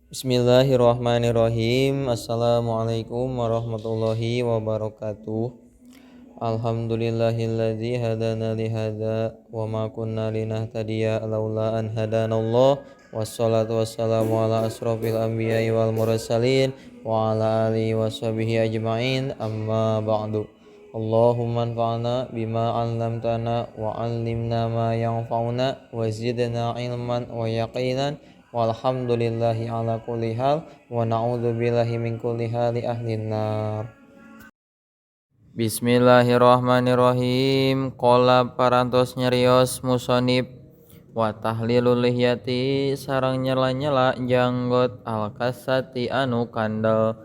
Bismillahirrahmanirrahim. Assalamualaikum warahmatullahi wabarakatuh. Alhamdulillahilladzi hadana li hadza wa ma kunna linahtadiya laula an hadanallah. Wassalatu wassalamu ala asrofil anbiya'i wal mursalin wa ala alihi washabihi ajma'in. Amma ba'du. Allahumma anfa'na bima 'allamtana wa 'allimna ma yanfa'una wa zidna ilman wa yaqinan. Walhamdulillahi ala kulli hal wa na'udzubillahi min kulli hali ahlin nar. Bismillahirrahmanirrahim. Qala parantos nyarios musonib wa tahlilul lihyati sareng nyela-nyela janggot al-kasati anu kandel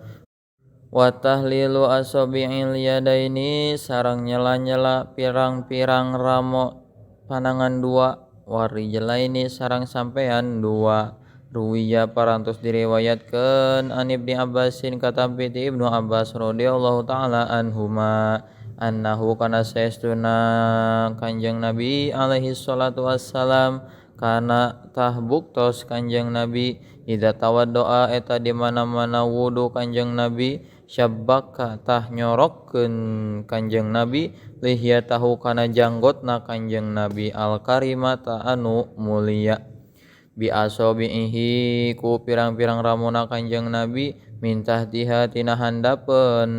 wa tahlilu asabi'il yadaini sareng nyela-nyela pirang-pirang ramo panangan dua warijlaini sareng sampean dua. Ruwiya parantos diriwayatkeun an Ibnu Abbasin katampi ti Ibnu Abbas radhiyallahu taala anhuma annahu kana saestuna Kanjeng Nabi alaihi salatu wassalam kana tah buktos Kanjeng Nabi idza tawaddoa eta di mana-mana wudu Kanjeng Nabi syabbaka tah nyorokkeun Kanjeng Nabi lihyatahu kana janggotna Kanjeng Nabi al karimata anu mulia bi asabihi ku pirang-pirang ramona Kanjeng Nabi mintah tiha tina handapeun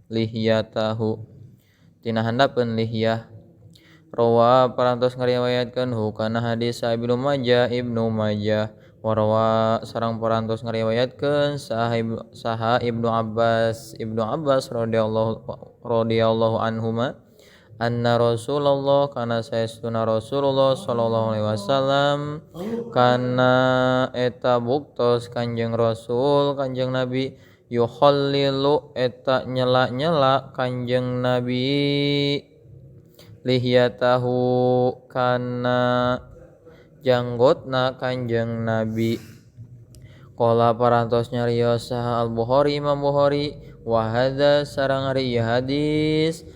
lihyatahu tina handapeun lihyah. Rawa parantos ngariwayatkeun hukana hadis Ibnu Majah warawa sareng parantos ngariwayatkeun saha Ibnu Abbas radhiyallahu anhuma anna Rasulullah kana saestuna Rasulullah sallallahu alaihi wasallam kana eta buktos Kanjeng Rasul Kanjeng Nabi yukhallilu eta nyela-nyela Kanjeng Nabi lihyatahu kana janggotna Kanjeng Nabi. Qala parantos nyarios saha Al-Bukhari Imam Bukhari wa hadza sareng ari ieu hadis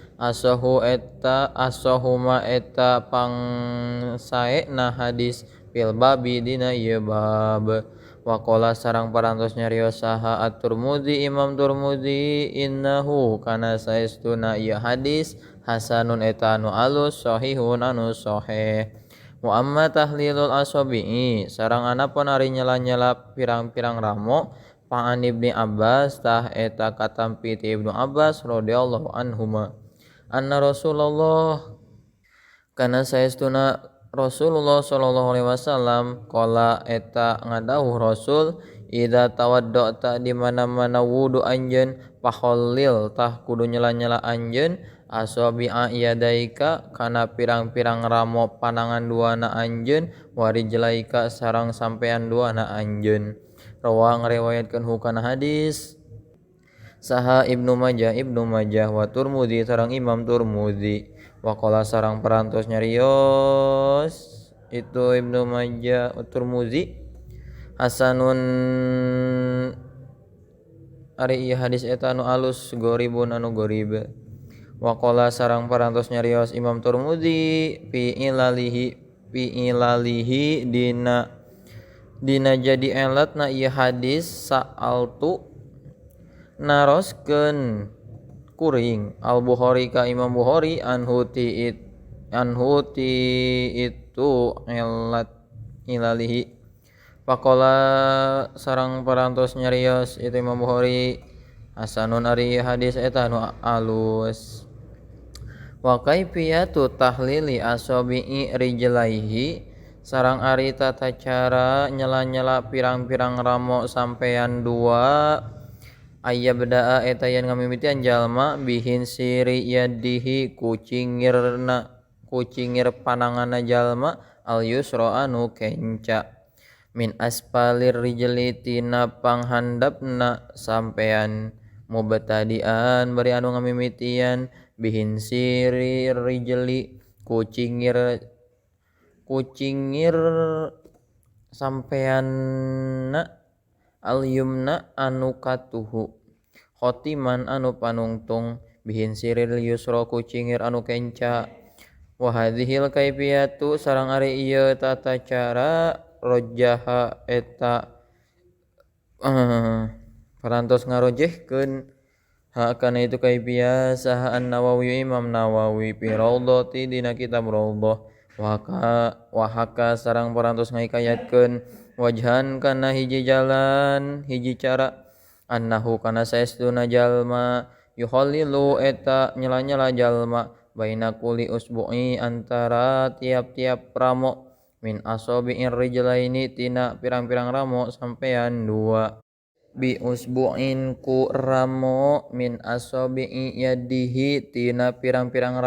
asahuma eta pangsaena hadis fil babi dina ieu bab. Wa qala sareng parantos nyarios saha At-Tirmidzi Imam Tirmidzi innahu kana saestuna ieu hadis hasanun eta anu alus sahihun anu sahih. Wa amma tahlilul asabi'i sareng anapun ari nyela-nyela pirang-pirang ramo pa'an Ibnu Abbas tah eta katampi ti Ibnu Abbas radhiyallahu anhuma anna Rasulullah kana saestuna Rasulullah sallallahu alaihi wasallam qala eta ngadawuh Rasul idza tawadda'ta di mana-mana wudu anjeun fakhallil tah kudu nyela-nyela anjeun asabi'a yadaika kana pirang-pirang ramo panangan duana anjeun warijlaika sareng sampean duana anjeun. Rawa ngariwayatkeun hukana hadis saha Ibnu Majah wa Tirmidzi sareng Imam Tirmidzi wa qala sareng parantos nyarios itu Ibnu Majah Tirmidzi hasanun ari ieu hadis eta anu alus goribun anu gorib. Wa qala sareng parantos nyarios Imam Tirmidzi fi ilalihi dina jadi elatna ieu hadis sa'altu naroskeun kuring Al-Bukhari ka Imam Bukhari anhu ti itu elat ilalihi. Faqala sareng parantos nyarios itu Imam Bukhari hasanun ari hadis eta anu alus. Wa kaifiyatu tahlili asabi'i rijlaihi sareng ari tata cara nyela-nyela pirang-pirang ramo sampean dua ayyabda'a eta yen ngamimitian jalma bihin siri yadihi kucingir pananganna jalma al yusra anu kenca min aspalir rijli tina panghandapna sampean mubtadian bari anu ngamimitian bihin siri rijli kucingir sampeanna al yumna anu katuhu khotiman anu panungtung bihin siril yusra kucingir anu kenca. Wa hadhil kaifiyatu sareng ari ieu tata cara rajjaha eta parantos ngarojehkeun kana itu kai biasa An-Nawawi Imam Nawawi fi Raudhati dina kitab Raudhah wahaka sareng parantos ngahikayatkeun wajhan kana hiji jalan hiji cara annahu kana saestuna jalma yuhallilu eta nyela-nyela jalma baina kulli usbu'i antara tiap-tiap ramo min asabi'ir rijlaini tina pirang-pirang ramo sampean dua bi usbu'in ku ramo min asabi'i yadihi tina pirang-pirang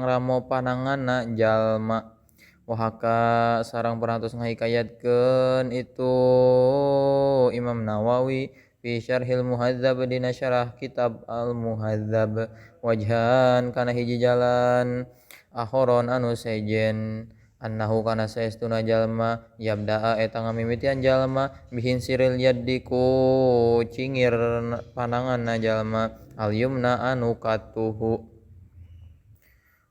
ramo pananganna jalma wahaka sareng parantos ngahikayatkeun itu Imam Nawawi fi syarhil muhadzab dina syarah kitab al muhadzab wajhan kana hiji jalan akhoron anu sejen annahu kana saestuna jalma yabda'a eta ngamimitian jalma bihin siril yaddi ku cingir pananganna jalma al yumna anu katuhu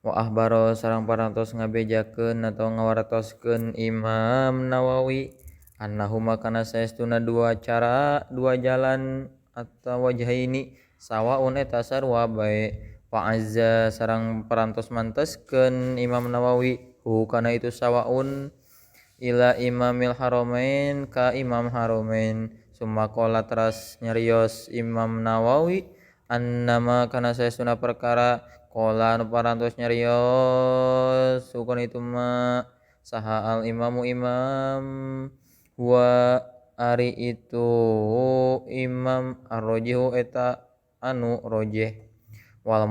wa ahbaro sareng parantos ngabejakeun atau ngawaratoskeun Imam Nawawi annahu makana saestuna dua cara dua jalan atau wajhaini sawaun eta sarua bae fa'azza sareng parantos manteskeun Imam Nawawi kana itu sawaun ila imamil haramain ka imam haramain summa qala teras nyarios Imam Nawawi annama kana saestuna perkara qala anu parantos nyarios sukun itu ma saha al imamu imam wa ari itu imam ar-rajihu eta anu rojeh wal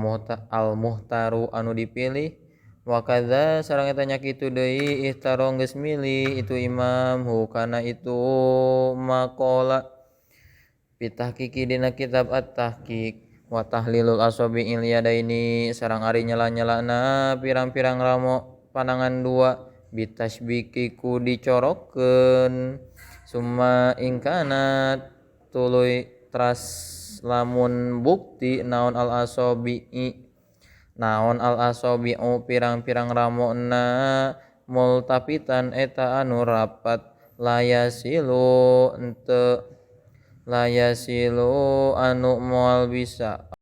muhtaru anu dipilih wa kadza sareng eta nya kitu deui ihtaro geus milih itu imam kana itu maqala pitahqiqi dina kitab at-tahqiq wa tahlilul asabi ilyadaini sareng ari nyela-nyelana pirang-pirang ramo panangan dua bitasybiki ku dicorokkeun summa ingkana tuluy teras lamun bukti naon al asabi'u pirang-pirang ramona multapitan eta anu rapat layasilu anu moal bisa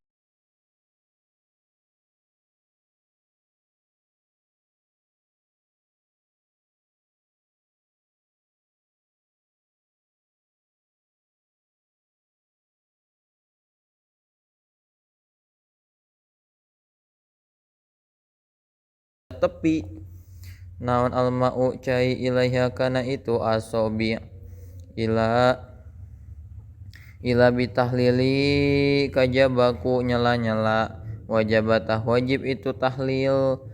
tepi naon alma'u cai ilaiha kana itu asabi ila bitahlili kajabaku nyala-nyala wajabatah wajib itu tahlil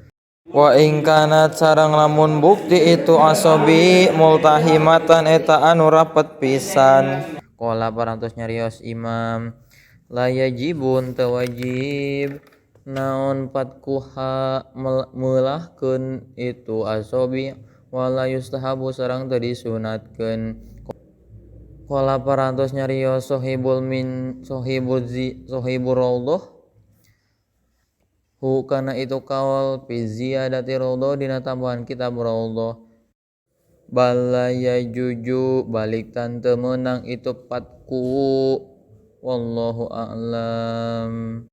wa in kanat sareng lamun bukti itu asabi multahimatan eta anu rapet pisan qala parantos nyarios imam la yajibun tawajib naon patkuha meulahkeun itu asabi wala yustahabu sareng teu disunatkeun qala parantos nyarios sohibur raudhah kana itu kaul fi ziyadati raudhah dina tambahan kitab raudhah bala yajuju balik tan teu meunang itu patku wallahu a'lam.